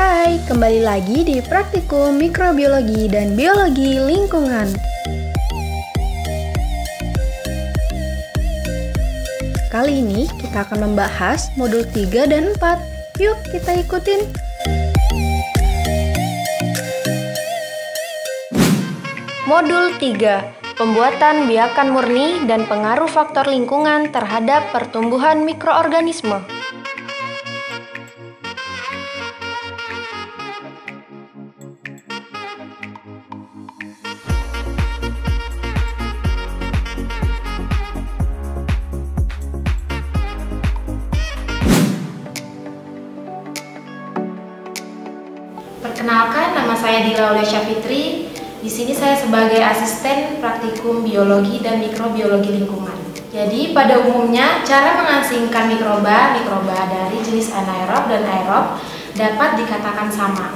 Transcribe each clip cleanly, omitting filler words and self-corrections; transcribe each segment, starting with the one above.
Hai, kembali lagi di Praktikum Mikrobiologi dan Biologi Lingkungan. Kali ini kita akan membahas modul 3 dan 4. Yuk kita ikutin. Modul 3. Pembuatan biakan murni dan pengaruh faktor lingkungan terhadap pertumbuhan mikroorganisme. Perkenalkan, nama saya Dila Aulia Syafitri. Di sini saya sebagai asisten praktikum biologi dan mikrobiologi lingkungan. Jadi pada umumnya cara mengasingkan mikroba dari jenis anaerob dan aerob dapat dikatakan sama.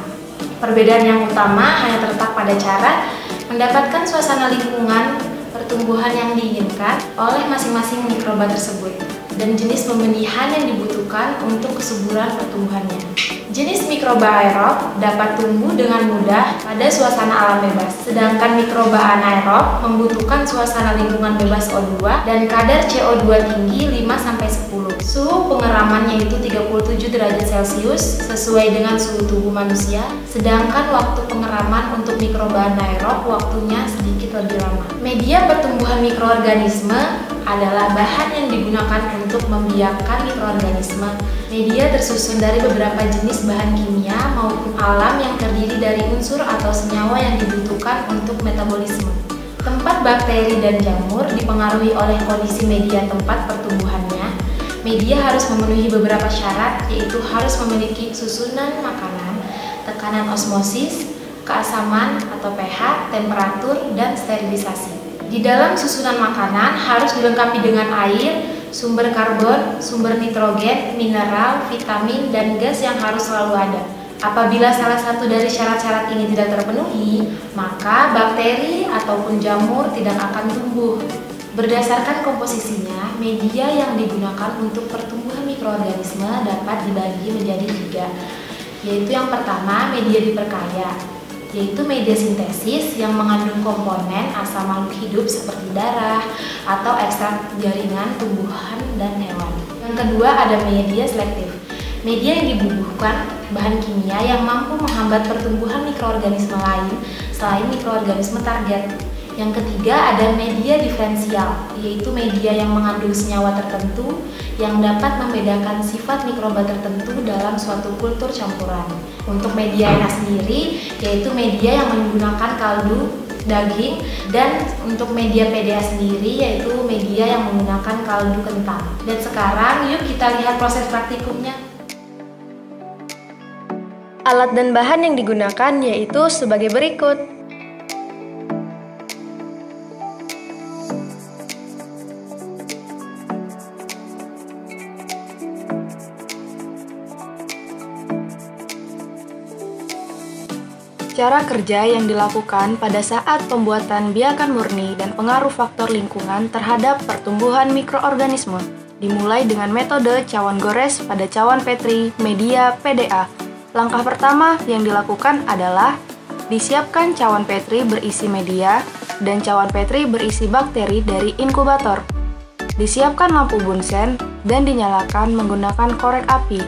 Perbedaan yang utama hanya terletak pada cara mendapatkan suasana lingkungan pertumbuhan yang diinginkan oleh masing-masing mikroba tersebut dan jenis pembenihan yang dibutuhkan untuk kesuburan pertumbuhannya. Jenis mikroba aerob dapat tumbuh dengan mudah pada suasana alam bebas, sedangkan mikroba anaerob membutuhkan suasana lingkungan bebas O2 dan kadar CO2 tinggi 5-10. Suhu pengeraman yaitu 37 derajat Celcius sesuai dengan suhu tubuh manusia, sedangkan waktu pengeraman untuk mikroba anaerob waktunya sedikit lebih lama. Media pertumbuhan mikroorganisme adalah bahan yang digunakan untuk membiakkan mikroorganisme. Media tersusun dari beberapa jenis bahan kimia maupun alam yang terdiri dari unsur atau senyawa yang dibutuhkan untuk metabolisme. Tempat bakteri dan jamur dipengaruhi oleh kondisi media tempat pertumbuhannya. Media harus memenuhi beberapa syarat, yaitu harus memiliki susunan makanan, tekanan osmosis, keasaman atau pH, temperatur, dan sterilisasi. Di dalam susunan makanan harus dilengkapi dengan air, sumber karbon, sumber nitrogen, mineral, vitamin, dan gas yang harus selalu ada. Apabila salah satu dari syarat-syarat ini tidak terpenuhi, maka bakteri ataupun jamur tidak akan tumbuh. Berdasarkan komposisinya, media yang digunakan untuk pertumbuhan mikroorganisme dapat dibagi menjadi 3, yaitu yang pertama media diperkaya, yaitu media sintesis yang mengandung komponen asam makhluk hidup seperti darah atau ekstrak jaringan tumbuhan dan hewan. Yang kedua ada media selektif, media yang dibubuhkan bahan kimia yang mampu menghambat pertumbuhan mikroorganisme lain selain mikroorganisme target. Yang ketiga ada media diferensial, yaitu media yang mengandung senyawa tertentu yang dapat membedakan sifat mikroba tertentu dalam suatu kultur campuran. Untuk media enak sendiri, yaitu media yang menggunakan kaldu, daging, dan untuk media PDA sendiri, yaitu media yang menggunakan kaldu kentang. Dan sekarang yuk kita lihat proses praktikumnya. Alat dan bahan yang digunakan yaitu sebagai berikut. Cara kerja yang dilakukan pada saat pembuatan biakan murni dan pengaruh faktor lingkungan terhadap pertumbuhan mikroorganisme dimulai dengan metode cawan gores pada cawan Petri media PDA. Langkah pertama yang dilakukan adalah disiapkan cawan Petri berisi media dan cawan Petri berisi bakteri dari inkubator. Disiapkan lampu bunsen dan dinyalakan menggunakan korek api.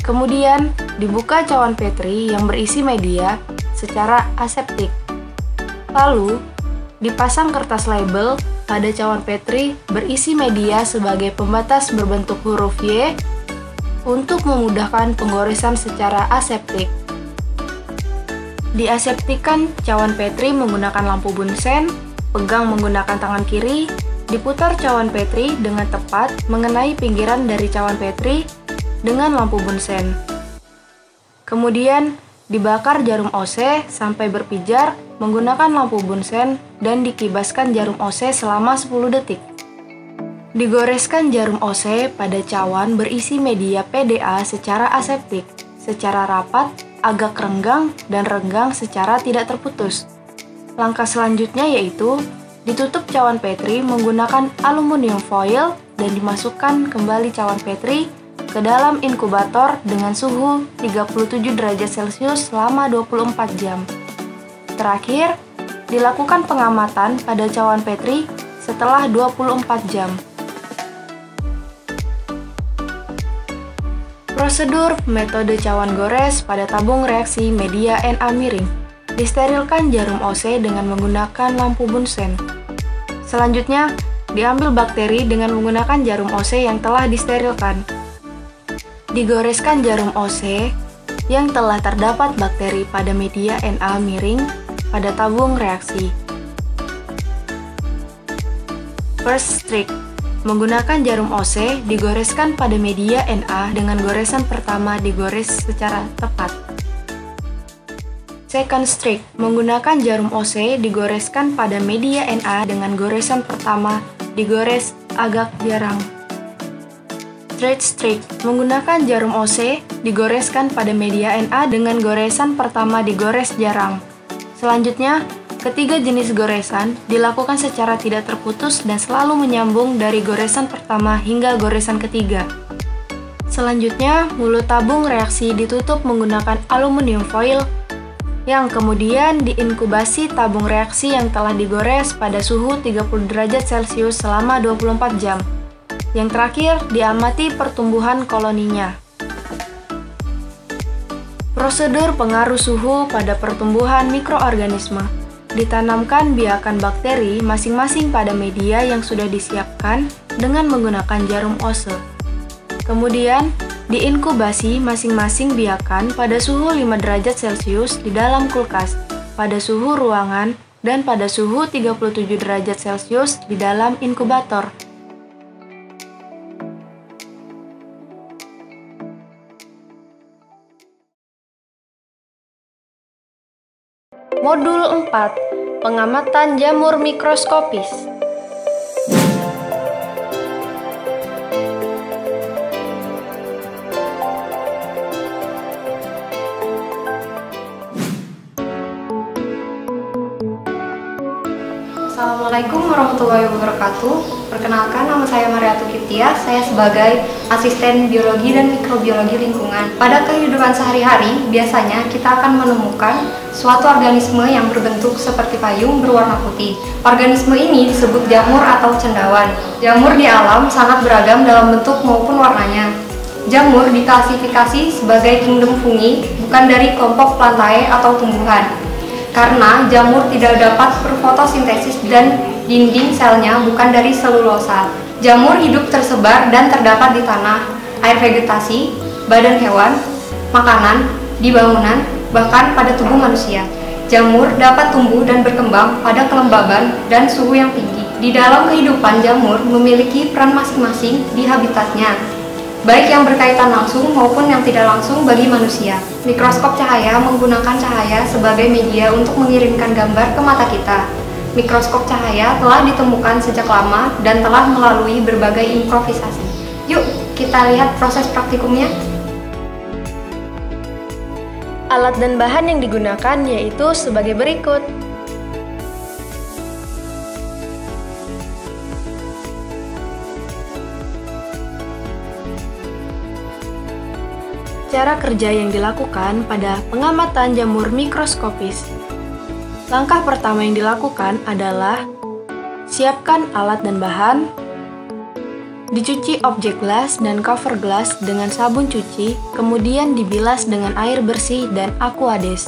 Kemudian dibuka cawan Petri yang berisi media secara aseptik. Lalu, dipasang kertas label pada cawan Petri berisi media sebagai pembatas berbentuk huruf Y untuk memudahkan penggoresan secara aseptik. Diaseptikkan cawan Petri menggunakan lampu bunsen, pegang menggunakan tangan kiri, diputar cawan Petri dengan tepat mengenai pinggiran dari cawan Petri dengan lampu bunsen. Kemudian, dibakar jarum OC sampai berpijar menggunakan lampu bunsen dan dikibaskan jarum OC selama 10 detik. Digoreskan jarum OC pada cawan berisi media PDA secara aseptik, secara rapat, agak renggang, dan renggang secara tidak terputus. Langkah selanjutnya yaitu ditutup cawan Petri menggunakan aluminium foil dan dimasukkan kembali cawan Petri ke dalam inkubator dengan suhu 37 derajat Celcius selama 24 jam. Terakhir, dilakukan pengamatan pada cawan Petri setelah 24 jam. Prosedur metode cawan gores pada tabung reaksi media Na miring. Disterilkan jarum OC dengan menggunakan lampu Bunsen. Selanjutnya, diambil bakteri dengan menggunakan jarum OC yang telah disterilkan. Digoreskan jarum OC yang telah terdapat bakteri pada media Na miring pada tabung reaksi. First trick, menggunakan jarum OC digoreskan pada media Na dengan goresan pertama digores secara tepat. Second trick, menggunakan jarum OC digoreskan pada media Na dengan goresan pertama digores agak jarang. Third trick, menggunakan jarum OC digoreskan pada media Na dengan goresan pertama digores jarang. Selanjutnya, ketiga jenis goresan dilakukan secara tidak terputus dan selalu menyambung dari goresan pertama hingga goresan ketiga. Selanjutnya, mulut tabung reaksi ditutup menggunakan aluminium foil yang kemudian diinkubasi tabung reaksi yang telah digores pada suhu 30 derajat Celcius selama 24 jam. Yang terakhir, diamati pertumbuhan koloninya. Prosedur pengaruh suhu pada pertumbuhan mikroorganisme. Ditanamkan biakan bakteri masing-masing pada media yang sudah disiapkan dengan menggunakan jarum OC. Kemudian, diinkubasi masing-masing biakan pada suhu 5 derajat Celcius di dalam kulkas, pada suhu ruangan, dan pada suhu 37 derajat Celcius di dalam inkubator. Modul 4. Pengamatan jamur mikroskopis. Assalamualaikum warahmatullahi wabarakatuh. Perkenalkan, nama saya Mariatu Kiptia. Saya sebagai asisten biologi dan mikrobiologi lingkungan. Pada kehidupan sehari-hari, biasanya kita akan menemukan suatu organisme yang berbentuk seperti payung berwarna putih. Organisme ini disebut jamur atau cendawan. Jamur di alam sangat beragam dalam bentuk maupun warnanya. Jamur diklasifikasi sebagai kingdom fungi, bukan dari kelompok plantae atau tumbuhan. Karena jamur tidak dapat berfotosintesis dan dinding selnya bukan dari selulosa. Jamur hidup tersebar dan terdapat di tanah, air vegetasi, badan hewan, makanan, di bangunan, bahkan pada tubuh manusia. Jamur dapat tumbuh dan berkembang pada kelembaban dan suhu yang tinggi. Di dalam kehidupan, jamur memiliki peran masing-masing di habitatnya, baik yang berkaitan langsung maupun yang tidak langsung bagi manusia. Mikroskop cahaya menggunakan cahaya sebagai media untuk mengirimkan gambar ke mata kita. Mikroskop cahaya telah ditemukan sejak lama dan telah melalui berbagai improvisasi. Yuk, kita lihat proses praktikumnya. Alat dan bahan yang digunakan yaitu sebagai berikut. Cara kerja yang dilakukan pada pengamatan jamur mikroskopis. Langkah pertama yang dilakukan adalah siapkan alat dan bahan, dicuci objek gelas dan cover gelas dengan sabun cuci, kemudian dibilas dengan air bersih dan Aquades.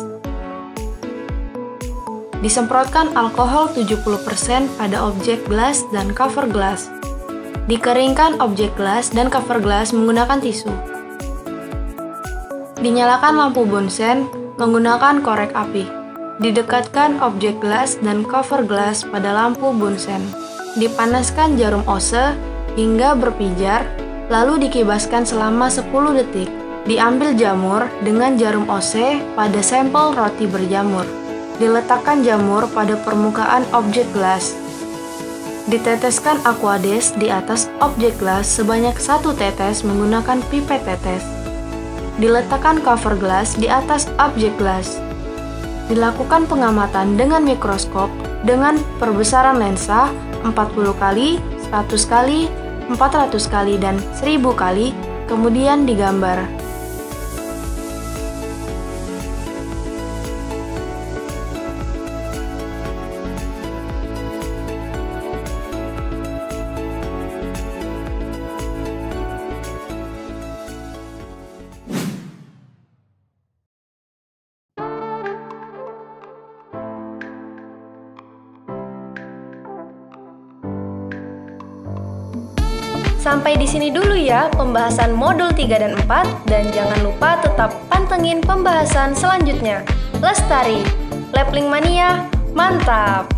Disemprotkan alkohol 70% pada objek gelas dan cover gelas. Dikeringkan objek gelas dan cover gelas menggunakan tisu. Dinyalakan lampu Bunsen menggunakan korek api. Didekatkan objek gelas dan cover gelas pada lampu Bunsen. Dipanaskan jarum OC hingga berpijar, lalu dikibaskan selama 10 detik. Diambil jamur dengan jarum OC pada sampel roti berjamur. Diletakkan jamur pada permukaan objek gelas. Diteteskan Aquades di atas objek gelas sebanyak 1 tetes menggunakan pipet tetes. Diletakkan cover gelas di atas objek gelas. Dilakukan pengamatan dengan mikroskop dengan perbesaran lensa 40 kali, 100 kali, 400 kali, dan 1000 kali kemudian digambar. Sampai di sini dulu ya pembahasan modul 3 dan 4, dan jangan lupa tetap pantengin pembahasan selanjutnya. Lestari, Lapling Mania, mantap!